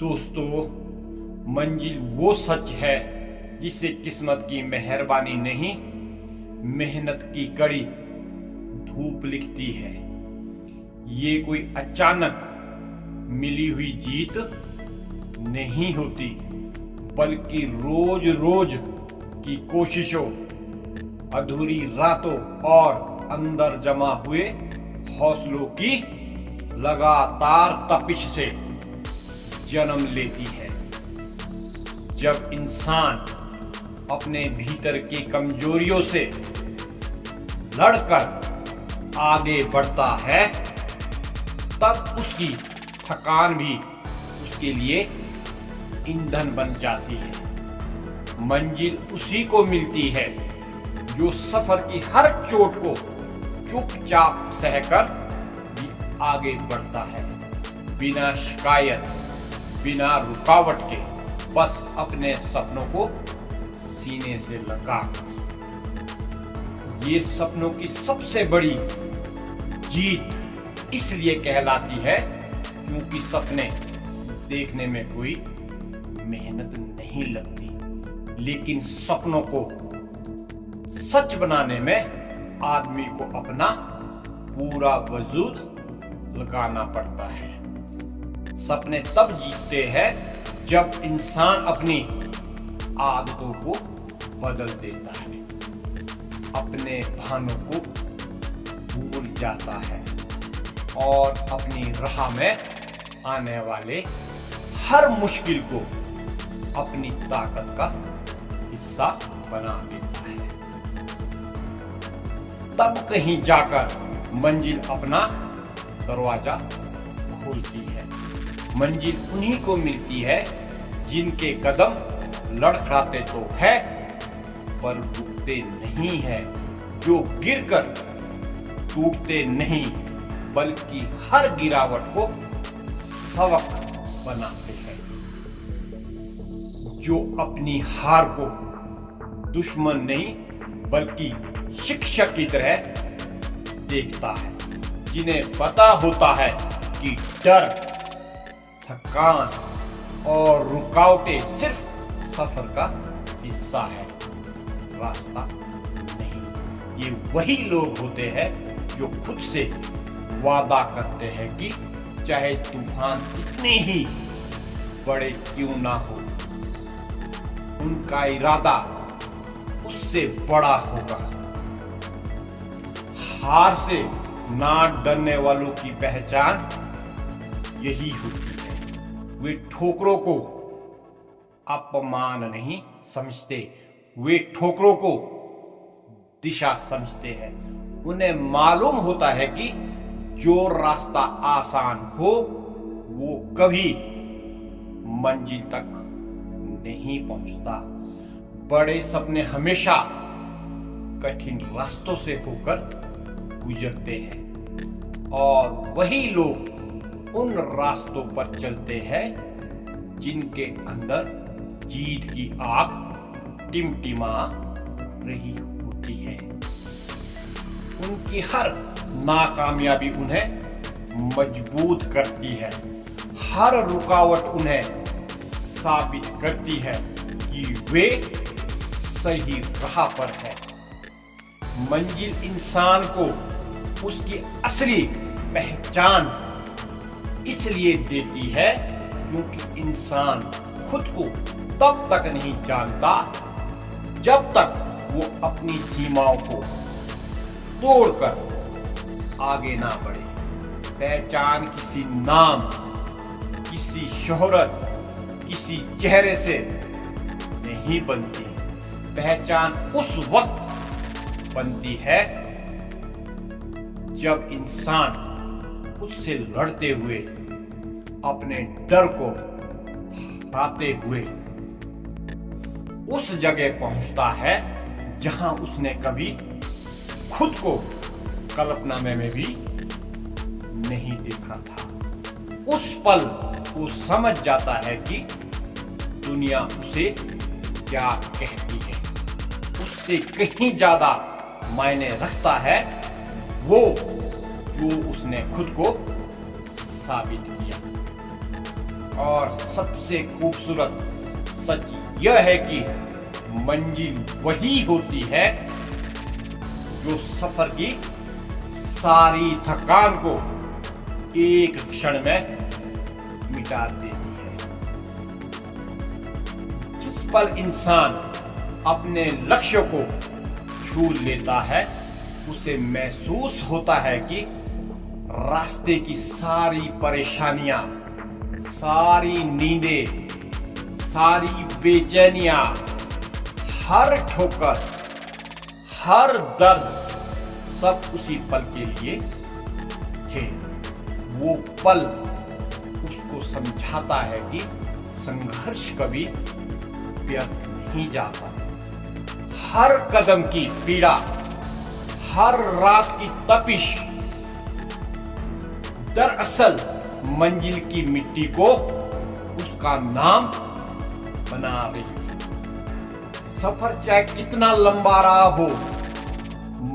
दोस्तों, मंजिल वो सच है जिसे किस्मत की मेहरबानी नहीं, मेहनत की कड़ी धूप लिखती है। ये कोई अचानक मिली हुई जीत नहीं होती, बल्कि रोज रोज की कोशिशों, अधूरी रातों और अंदर जमा हुए हौसलों की लगातार तपिश से जन्म लेती है। जब इंसान अपने भीतर की कमजोरियों से लड़कर आगे बढ़ता है, तब उसकी थकान भी उसके लिए ईंधन बन जाती है। मंजिल उसी को मिलती है जो सफर की हर चोट को चुपचाप सहकर भी आगे बढ़ता है, बिना शिकायत, बिना रुकावट के, बस अपने सपनों को सीने से लगा। ये सपनों की सबसे बड़ी जीत इसलिए कहलाती है क्योंकि सपने देखने में कोई मेहनत नहीं लगती, लेकिन सपनों को सच बनाने में आदमी को अपना पूरा वजूद लगाना पड़ता है। सपने तब जीतते हैं जब इंसान अपनी आदतों को बदल देता है, अपने बहानों को भूल जाता है और अपनी राह में आने वाले हर मुश्किल को अपनी ताकत का हिस्सा बना देता है। तब कहीं जाकर मंजिल अपना दरवाजा खोलती है। मंजिल उन्हीं को मिलती है जिनके कदम लड़खड़ाते तो है पर रुकते नहीं है, जो गिरकर टूटते नहीं बल्कि हर गिरावट को सबक बनाते हैं, जो अपनी हार को दुश्मन नहीं बल्कि शिक्षक की तरह देखता है, जिन्हें पता होता है कि डर, थकान और रुकावटें सिर्फ सफर का हिस्सा है, रास्ता नहीं। ये वही लोग होते हैं जो खुद से वादा करते हैं कि चाहे तूफान कितने ही बड़े क्यों ना हो, उनका इरादा उससे बड़ा होगा। हार से ना डरने वालों की पहचान यही होती है। वे ठोकरों को अपमान नहीं समझते, वे ठोकरों को दिशा समझते हैं। उन्हें मालूम होता है कि जो रास्ता आसान हो वो कभी मंजिल तक नहीं पहुंचता। बड़े सपने हमेशा कठिन रास्तों से होकर गुजरते हैं और वही लोग उन रास्तों पर चलते हैं जिनके अंदर जीत की आग टिमटिमा रही होती है। उनकी हर नाकामयाबी उन्हें मजबूत करती है, हर रुकावट उन्हें साबित करती है कि वे सही राह पर है। मंजिल इंसान को उसकी असली पहचान इसलिए देती है क्योंकि इंसान खुद को तब तक नहीं जानता जब तक वो अपनी सीमाओं को तोड़कर आगे ना बढ़े। पहचान किसी नाम, किसी शोहरत, किसी चेहरे से नहीं बनती। पहचान उस वक्त बनती है जब इंसान उससे लड़ते हुए, अपने डर को हराते हुए उस जगह पहुंचता है जहां उसने कभी खुद को कल्पना में भी नहीं देखा था। उस पल वो समझ जाता है कि दुनिया उसे क्या कहती है। उससे कहीं ज्यादा मायने रखता है वो जो उसने खुद को साबित किया। और सबसे खूबसूरत सच यह है कि मंजिल वही होती है जो सफर की सारी थकान को एक क्षण में मिटा देती है। जिस पल इंसान अपने लक्ष्य को छू लेता है, उसे महसूस होता है कि रास्ते की सारी परेशानियां, सारी नींदें, सारी बेचैनियां, हर ठोकर, हर दर्द सब उसी पल के लिए थे। वो पल उसको समझाता है कि संघर्ष कभी व्यर्थ नहीं जाता। हर कदम की पीड़ा, हर रात की तपिश दरअसल मंजिल की मिट्टी को उसका नाम बना रही है। सफर चाहे कितना लंबा रहा हो,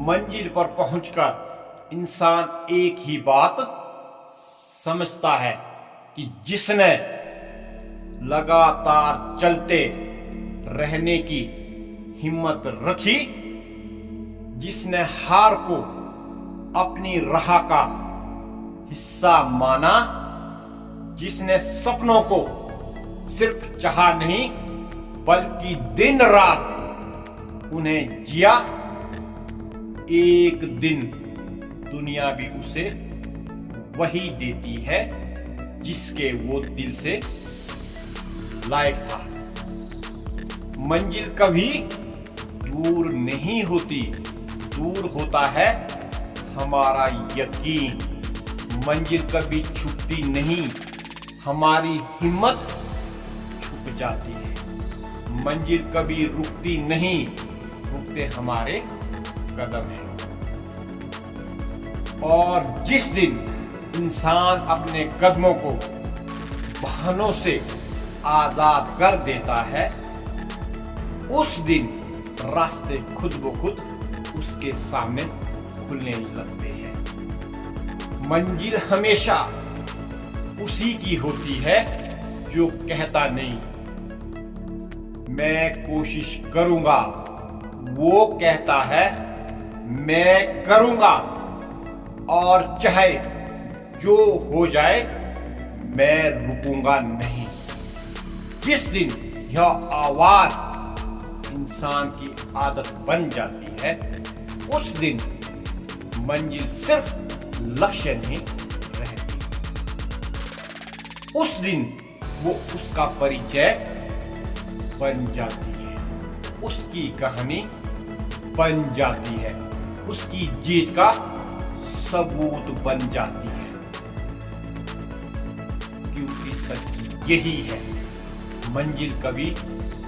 मंजिल पर पहुंचकर इंसान एक ही बात समझता है कि जिसने लगातार चलते रहने की हिम्मत रखी, जिसने हार को अपनी राह का हिस्सा माना, जिसने सपनों को सिर्फ चाहा नहीं बल्कि दिन रात उन्हें जिया, एक दिन दुनिया भी उसे वही देती है जिसके वो दिल से लायक था। मंजिल कभी दूर नहीं होती, दूर होता है हमारा यकीन। मंजिल कभी छुपती नहीं, हमारी हिम्मत छुप जाती है। मंजिल कभी रुकती नहीं, रुकते हमारे कदम हैं। और जिस दिन इंसान अपने कदमों को बहानों से आजाद कर देता है, उस दिन रास्ते खुद ब खुद उसके सामने खुलने लगते हैं। मंजिल हमेशा उसी की होती है जो कहता नहीं मैं कोशिश करूंगा, वो कहता है मैं करूंगा, और चाहे जो हो जाए मैं रुकूंगा नहीं। जिस दिन यह आवाज इंसान की आदत बन जाती है, उस दिन मंजिल सिर्फ लक्ष्य नहीं रहती, उस दिन वो उसका परिचय बन जाती है, उसकी कहानी बन जाती है, उसकी जीत का सबूत बन जाती है। क्योंकि सच यही है, मंजिल कभी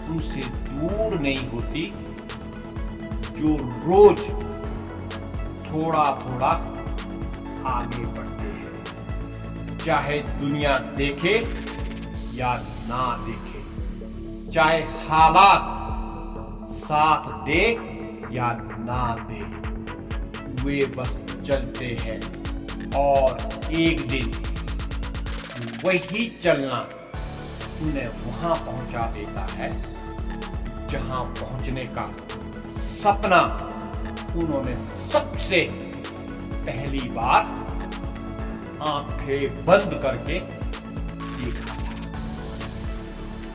उनसे दूर नहीं होती जो रोज थोड़ा थोड़ा आगे बढ़ते हैं। चाहे दुनिया देखे या ना देखे, चाहे हालात साथ दे या ना दे, वे बस चलते हैं। और एक दिन वही चलना उन्हें वहां पहुंचा देता है जहां पहुंचने का सपना उन्होंने सबसे पहली बार आंखें बंद करके देखा।